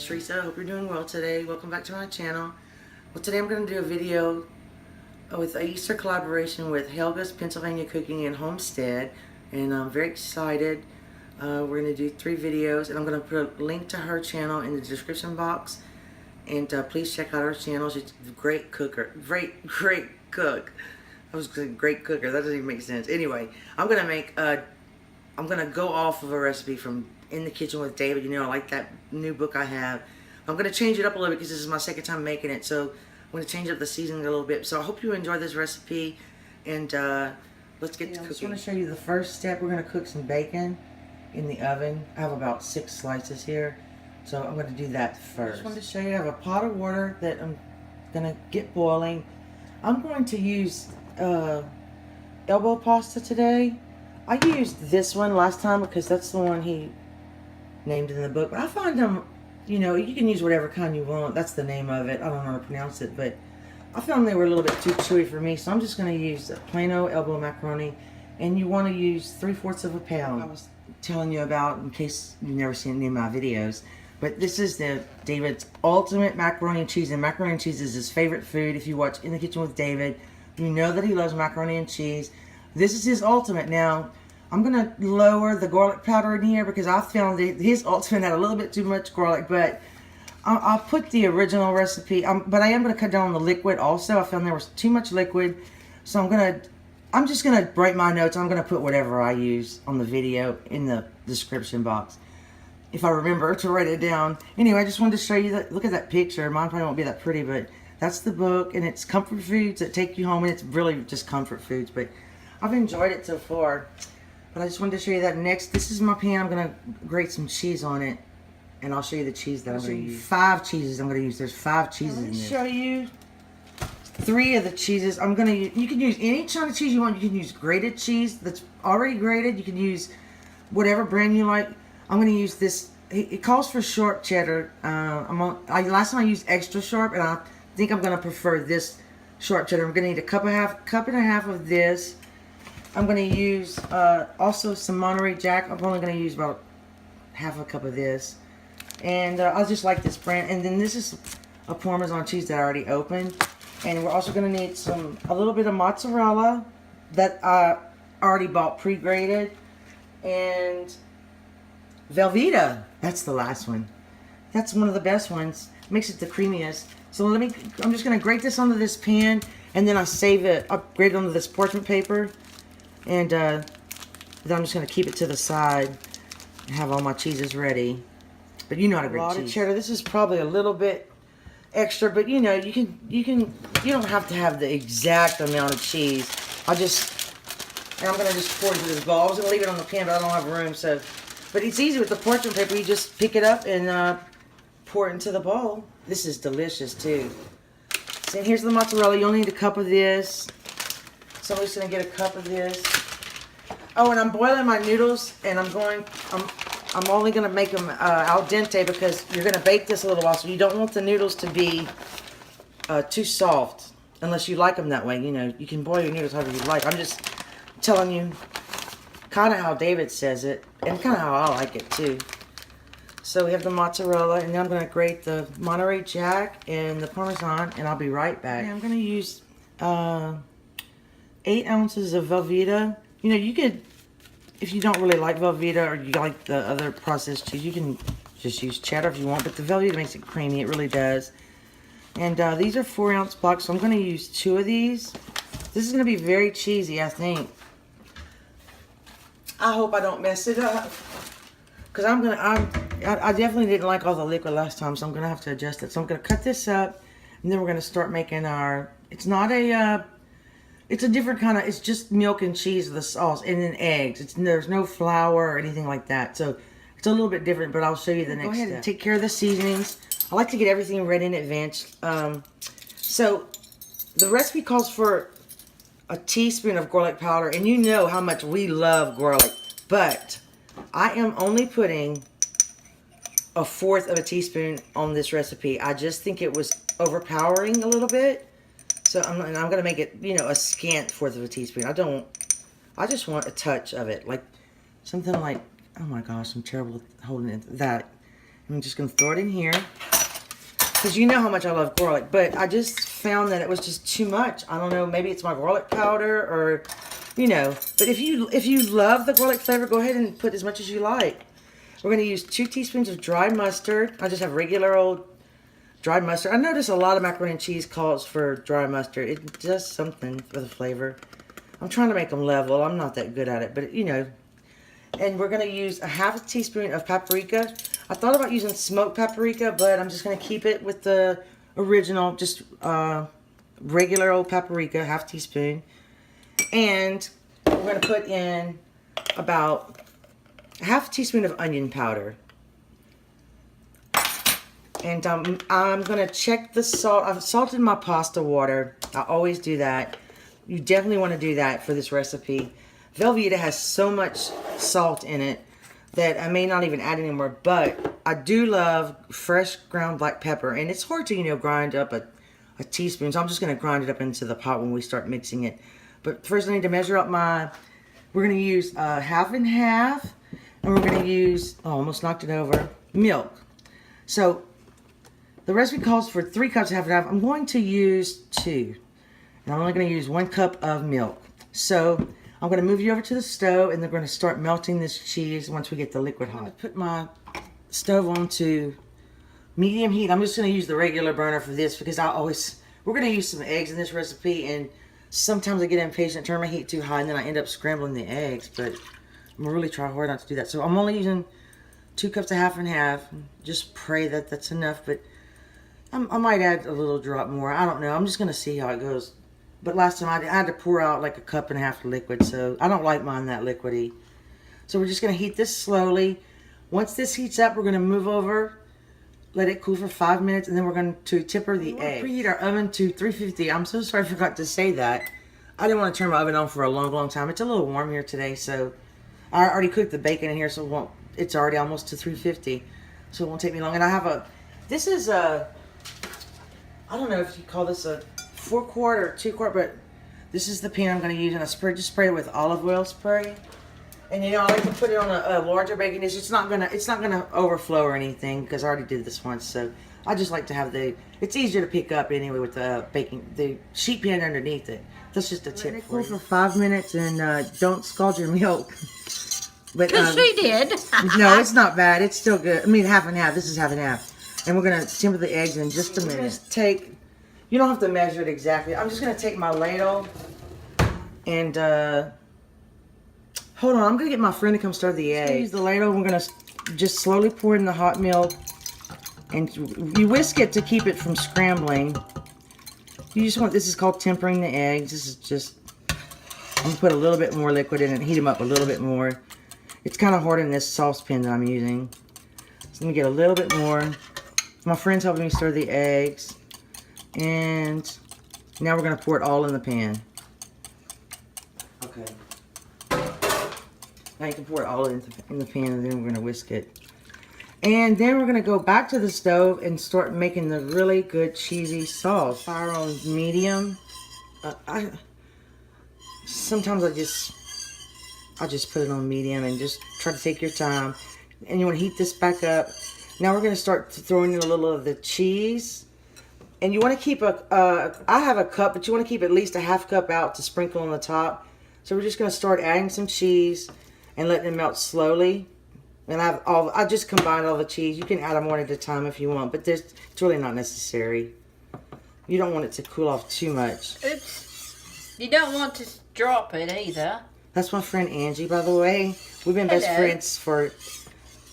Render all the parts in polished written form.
Teresa. I hope you're doing well today. Welcome back to my channel. Well, today I'm going to do a video with an Easter collaboration with Helga's Pennsylvania Cooking and Homestead, and I'm very excited. We're going to do 3 videos, and I'm going to put a link to her channel in the description box, and please check out her channel. She's a great cooker. Great cook. I was going to say great cooker. That doesn't even make sense. Anyway, I'm going to go off of a recipe from In the Kitchen with David. You know, I like that new book I have. I'm going to change it up a little bit because this is my second time making it, so I'm going to change up the seasoning a little bit. So I hope you enjoy this recipe, and let's get to cooking. I just want to show you the first step. We're going to cook some bacon in the oven. I have about 6 slices here, so I'm going to do that first. I just wanted to show you, I have a pot of water that I'm going to get boiling. I'm going to use elbow pasta today. I used this one last time because that's the one he named in the book. But I find them, you know, you can use whatever kind you want. That's the name of it. I don't know how to pronounce it, but I found they were a little bit too chewy for me. So I'm just going to use a plain old elbow macaroni. And you want to use 3/4 of a pound. I was telling you about, in case you've never seen any of my videos. But this is David's ultimate macaroni and cheese. And macaroni and cheese is his favorite food. If you watch In the Kitchen with David, you know that he loves macaroni and cheese. This is his ultimate. Now, I'm going to lower the garlic powder in here because I found that his ultimate had a little bit too much garlic. But I'll put the original recipe. But I am going to cut down on the liquid also. I found there was too much liquid. So I'm just going to write my notes. I'm going to put whatever I use on the video in the description box, if I remember to write it down. Anyway, I just wanted to show you that. Look at that picture. Mine probably won't be that pretty, but that's the book. And it's comfort foods that take you home. And it's really just comfort foods. But I've enjoyed it so far. But I just wanted to show you that next. This is my pan. I'm going to grate some cheese on it. And I'll show you the cheese that I'm going to use. 5 cheeses I'm going to use. There's 5 cheeses in there. Show you 3 of the cheeses. I'm going to use, you can use any kind of cheese you want. You can use grated cheese that's already grated. You can use whatever brand you like. I'm going to use this. It calls for sharp cheddar. Last time I used extra sharp, and I think I'm going to prefer this sharp cheddar. I'm going to need a cup and a half of this. I'm going to use also some Monterey Jack. I'm only going to use about half a cup of this. And I just like this brand. And then this is a Parmesan cheese that I already opened. And we're also going to need a little bit of mozzarella that I already bought pre-grated. And velveeta. That's the last one. That's one of the best ones. Makes it the creamiest. So I'm just going to grate this onto this pan. And then I save it. I'll grate it onto this parchment paper. And then I'm just going to keep it to the side and have all my cheeses ready. But you know how to grate cheese. A lot of cheddar. This is probably a little bit extra, but you know, you don't have to have the exact amount of cheese. And I'm going to just pour it into this bowl. I was going to leave it on the pan, but I don't have room, so. But it's easy with the parchment paper. You just pick it up and pour it into the bowl. This is delicious too. So here's the mozzarella. You'll need a cup of this. So I'm just going to get a cup of this. Oh, and I'm boiling my noodles, and I'm only going to make them al dente because you're going to bake this a little while, so you don't want the noodles to be too soft unless you like them that way. You know, you can boil your noodles however you like. I'm just telling you kind of how David says it and kind of how I like it too. So we have the mozzarella, and then I'm going to grate the Monterey Jack and the Parmesan, and I'll be right back. Okay, I'm going to use 8 ounces of velveeta. You know, you could, if you don't really like velveeta or you like the other processed cheese, you can just use cheddar if you want. But the velveeta makes it creamy. It really does. And these are 4-ounce blocks, so I'm going to use 2 of these. This is going to be very cheesy, I think. I hope I don't mess it up. Because I definitely didn't like all the liquid last time, so I'm going to have to adjust it. So I'm going to cut this up, and then we're going to start making our, it's not a, it's a different kind of, it's just milk and cheese with the sauce, and then eggs. There's no flour or anything like that. So it's a little bit different, but I'll show you the next step. Go ahead and take care of the seasonings. I like to get everything ready in advance. So the recipe calls for a teaspoon of garlic powder, and you know how much we love garlic. But I am only putting 1/4 of a teaspoon on this recipe. I just think it was overpowering a little bit. So I'm going to make it, you know, a scant 1/4 of a teaspoon. I just want a touch of it. Like something like, oh my gosh, I'm terrible at holding it. That. I'm just going to throw it in here. Because you know how much I love garlic. But I just found that it was just too much. I don't know. Maybe it's my garlic powder or, you know. But if you love the garlic flavor, go ahead and put as much as you like. We're going to use 2 teaspoons of dry mustard. I just have regular old dry mustard. I notice a lot of macaroni and cheese calls for dry mustard. It does something for the flavor. I'm trying to make them level. I'm not that good at it. But, you know. And we're going to use a half teaspoon of paprika. I thought about using smoked paprika, but I'm just going to keep it with the original, just regular old paprika, half teaspoon. And we're going to put in about a half teaspoon of onion powder. And I'm going to check the salt. I've salted my pasta water. I always do that. You definitely want to do that for this recipe. Velveeta has so much salt in it that I may not even add anymore, but I do love fresh ground black pepper, and it's hard to, you know, grind up a teaspoon, so I'm just going to grind it up into the pot when we start mixing it. But first I need to measure up we're going to use half and half, and we're going to use, oh, almost knocked it over, milk. So the recipe calls for 3 cups, half and half. I'm going to use 2, and I'm only going to use 1 cup of milk. So I'm going to move you over to the stove, and they're going to start melting this cheese once we get the liquid hot. I'm going to put my stove on to medium heat. I'm just going to use the regular burner for this because we're going to use some eggs in this recipe, and sometimes I get impatient, turn my heat too high, and then I end up scrambling the eggs, but I'm going to really try hard not to do that. So I'm only using 2 cups of half and half. Just pray that that's enough, but I might add a little drop more. I don't know. I'm just going to see how it goes. But last time I had to pour out like 1.5 cups of liquid, so I don't like mine that liquidy. So we're just going to heat this slowly. Once this heats up, we're going to move over, let it cool for 5 minutes, and then we're going to temper the egg. Preheat our oven to 350. I'm so sorry I forgot to say that. I didn't want to turn my oven on for a long time. It's a little warm here today, so I already cooked the bacon in here, so it's already almost to 350. So it won't take me long. And I have this is I don't know if you call this a 4-quart or 2-quart, but this is the pan I'm going to use, and I just spray it with olive oil spray. And you know, I like to put it on a larger baking dish. It's not gonna overflow or anything because I already did this once. So I just like to have it's easier to pick up anyway with the sheet pan underneath it. That's just a tip. Let it cool for 5 minutes, and don't scald your milk. But she did. No, it's not bad. It's still good. I mean, half and half. This is half and half. And we're gonna temper the eggs in just a minute. You don't have to measure it exactly. I'm just gonna take my ladle and hold on. I'm gonna get my friend to come stir the eggs. Use the ladle. We're gonna just slowly pour in the hot milk, and you whisk it to keep it from scrambling. This is called tempering the eggs. This is just, I'm gonna put a little bit more liquid in it, heat them up a little bit more. It's kind of hard in this saucepan that I'm using. So let me get a little bit more. My friend's helping me stir the eggs. And now we're going to pour it all in the pan. Okay. Now you can pour it all in the pan, and then we're going to whisk it. And then we're going to go back to the stove and start making the really good cheesy sauce. Fire on medium. Sometimes I just put it on medium and just try to take your time. And you want to heat this back up. Now we're going to start throwing in a little of the cheese. And you want to keep I have a cup, but you want to keep at least a half cup out to sprinkle on the top. So we're just going to start adding some cheese and letting it melt slowly. And I just combined all the cheese. You can add them one at a time if you want, but it's really not necessary. You don't want it to cool off too much. You don't want to drop it either. That's my friend Angie, by the way. We've been best friends for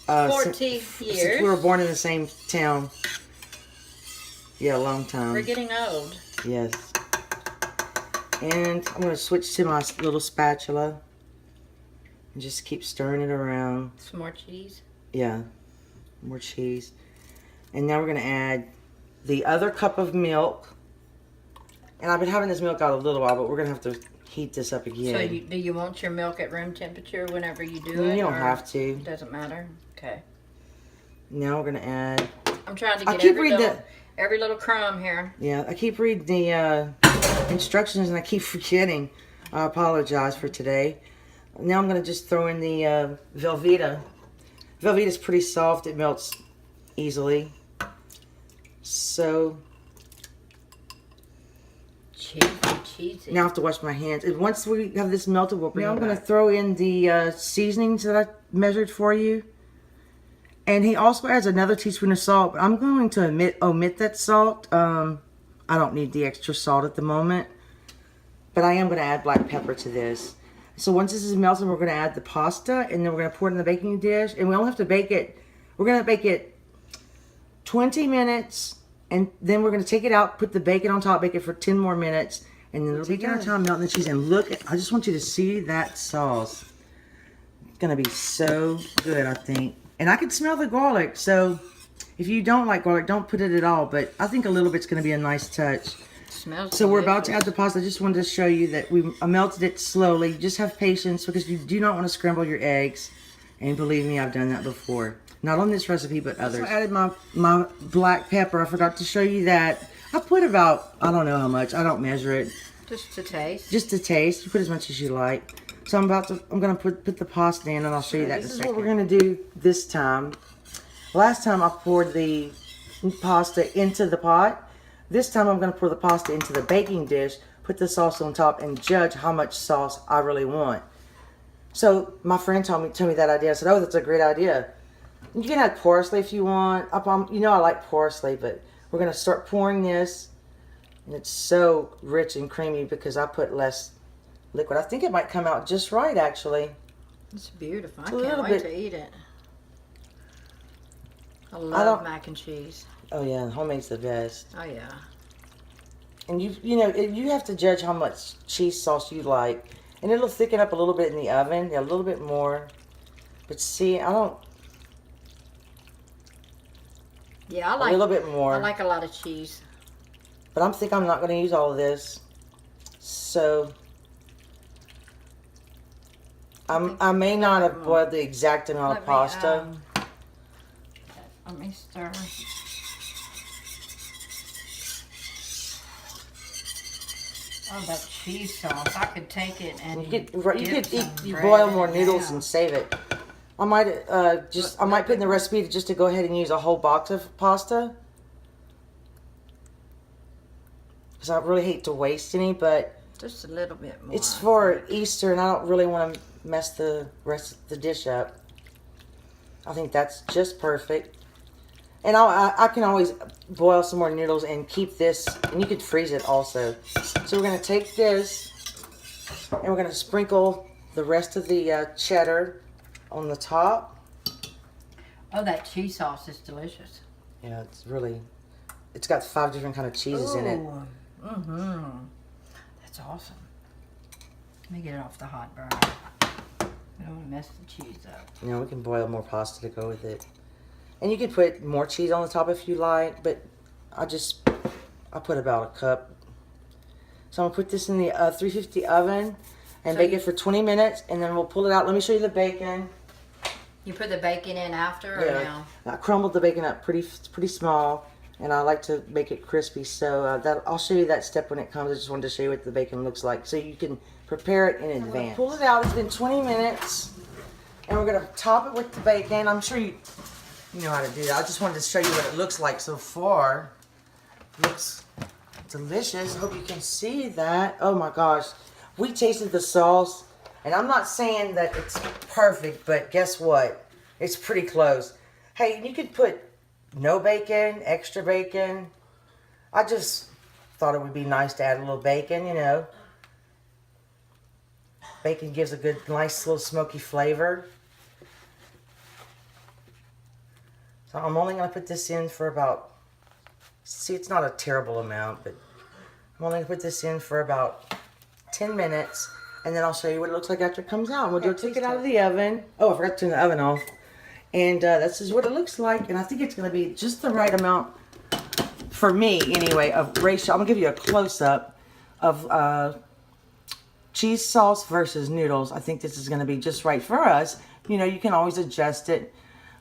40 years. Since we were born in the same town. Yeah, a long time. We're getting old. Yes. And I'm going to switch to my little spatula. And just keep stirring it around. Some more cheese? Yeah. More cheese. And now we're going to add the other cup of milk. And I've been having this milk out a little while, but we're going to have to heat this up again. So do you want your milk at room temperature whenever you do it? You don't have to. It doesn't matter? Okay. Now we're going to add... I'm trying to get every little crumb here. Yeah, I keep reading the instructions and I keep forgetting. I apologize for today. Now I'm going to just throw in the Velveeta. Velveeta is pretty soft. It melts easily. So cheesy. now I have to wash my hands. And once we have this melted, we'll bring it back. Now I'm going to throw in the seasonings that I measured for you. And he also adds another teaspoon of salt. But I'm going to omit that salt. I don't need the extra salt at the moment. But I am going to add black pepper to this. So once this is melted, we're going to add the pasta. And then we're going to pour it in the baking dish. And we only have to bake it. We're going to bake it 20 minutes. And then we're going to take it out, put the bacon on top, bake it for 10 more minutes. And then it'll be our time melting the cheese. And look, I just want you to see that sauce. It's going to be so good, I think. And I can smell the garlic. So if you don't like garlic, don't put it at all. But I think a little bit's going to be a nice touch. Smells so we're delicious. about to add the pasta. I just wanted to show you that I melted it slowly. Just have patience because you do not want to scramble your eggs. And believe me, I've done that before. Not on this recipe, but others. I added my black pepper. I forgot to show you that. I put about, I don't know how much. I don't measure it. Just to taste. Just to taste. You put as much as you like. So I'm going to put the pasta in, and I'll show you that in a second. This is what we're going to do this time. Last time I poured the pasta into the pot. This time I'm going to pour the pasta into the baking dish, put the sauce on top, and judge how much sauce I really want. So my friend told me that idea. I said, oh, that's a great idea. You can add parsley if you want. You know I like parsley, but we're going to start pouring this. And it's so rich and creamy because I put less liquid. I think it might come out just right, actually. It's beautiful. I can't wait to eat it. I love mac and cheese. Oh, yeah. Homemade's the best. Oh, yeah. And you have to judge how much cheese sauce you like. And it'll thicken up a little bit in the oven. Yeah, a little bit more. But see, I don't... Yeah, I like a little bit more. I like a lot of cheese. But I think I'm not going to use all of this. So I may not have boiled the exact amount of pasta. Let me stir. Oh, that cheese sauce! I could take it and you boil more noodles and save it. I might put in the recipe just to go ahead and use a whole box of pasta. Because I really hate to waste any, but just a little bit more. It's for Easter, and I don't really want to mess the rest of the dish up. I think that's just perfect. And I can always boil some more noodles and keep this, and you could freeze it also. So we're going to take this, and we're going to sprinkle the rest of the cheddar on the top. Oh, that cheese sauce is delicious. Yeah, it's got 5 different kind of cheeses in it. Mm-hmm. That's awesome. Let me get it off the hot burner. We don't want to mess the cheese up. We can boil more pasta to go with it. And you can put more cheese on the top if you like, but I put about a cup. So I'm going to put this in the 350 oven and bake it for 20 minutes, and then we'll pull it out. Let me show you the bacon. You put the bacon in after or now? I crumbled the bacon up pretty small, and I like to make it crispy. So I'll show you that step when it comes. I just wanted to show you what the bacon looks like so you can prepare it in advance. Pull it out. It's been 20 minutes, and we're going to top it with the bacon. I'm sure you know how to do that. I just wanted to show you what it looks like so far. It looks delicious. I hope you can see that. Oh my gosh. We tasted the sauce, and I'm not saying that it's perfect, but guess what? It's pretty close. Hey, you could put no bacon, extra bacon. I just thought it would be nice to add a little bacon, Bacon gives a good, nice little smoky flavor. So I'm only going to put this in for about, see, it's not a terrible amount, but I'm only going to put this in for about 10 minutes, and then I'll show you what it looks like after it comes out. And we'll take it out of the oven. Oh, I forgot to turn the oven off. And this is what it looks like, and I think it's going to be just the right amount, for me anyway, of ratio. I'm going to give you a close-up of cheese sauce versus noodles. I think this is going to be just right for us. You can always adjust it.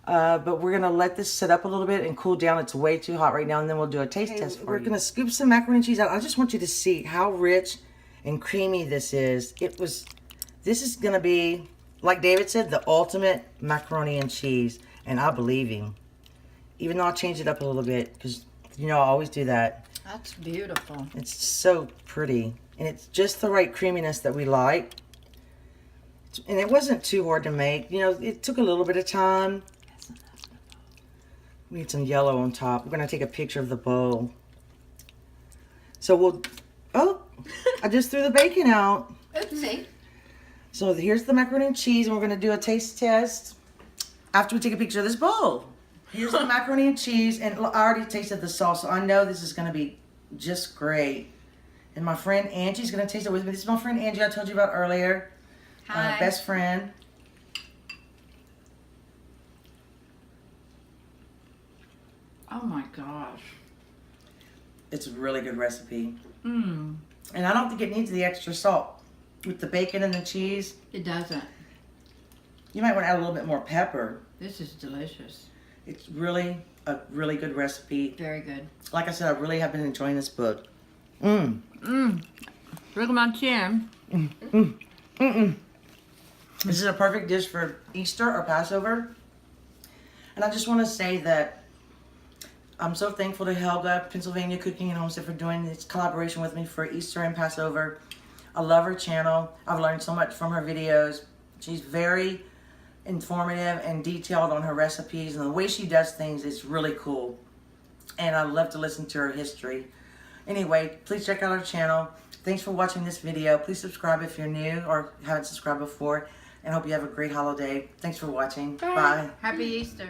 But we're going to let this sit up a little bit and cool down. It's way too hot right now, and then we'll do a taste test for you. We're going to scoop some macaroni and cheese out. I just want you to see how rich and creamy this is. This is going to be, like David said, the ultimate macaroni and cheese, and I believe him. even though I'll change it up a little bit because, you know, I always do that. That's beautiful. It's so pretty. And it's just the right creaminess that we like. And it wasn't too hard to make. You know, it took a little bit of time. We need some yellow on top. We're going to take a picture of the bowl. So we'll... Oh, I just threw the bacon out. Oopsie. So here's the macaroni and cheese, and we're going to do a taste test after we take a picture of this bowl. Here's the macaroni and cheese, and I already tasted the sauce, so I know this is going to be just great. And my friend Angie's going to taste it with me. This is my friend Angie I told you about earlier. Hi. Best friend. Oh my gosh. It's a really good recipe. Mmm. And I don't think it needs the extra salt. With the bacon and the cheese, It doesn't. you might want to add a little bit more pepper. This is delicious. It's really a really good recipe. Very good. Like I said, I really have been enjoying this book. Mmm. Mmm. Look at my chin. This is a perfect dish for Easter or Passover. And I just want to say that I'm so thankful to Helga, Pennsylvania Cooking and Homestead, for doing this collaboration with me for Easter and Passover. I love her channel. I've learned so much from her videos. She's very informative and detailed on her recipes, and the way she does things is really cool. And I love to listen to her history. Anyway, please check out our channel. Thanks for watching this video. Please subscribe if you're new or haven't subscribed before. And hope you have a great holiday. Thanks for watching. Bye. Happy Easter.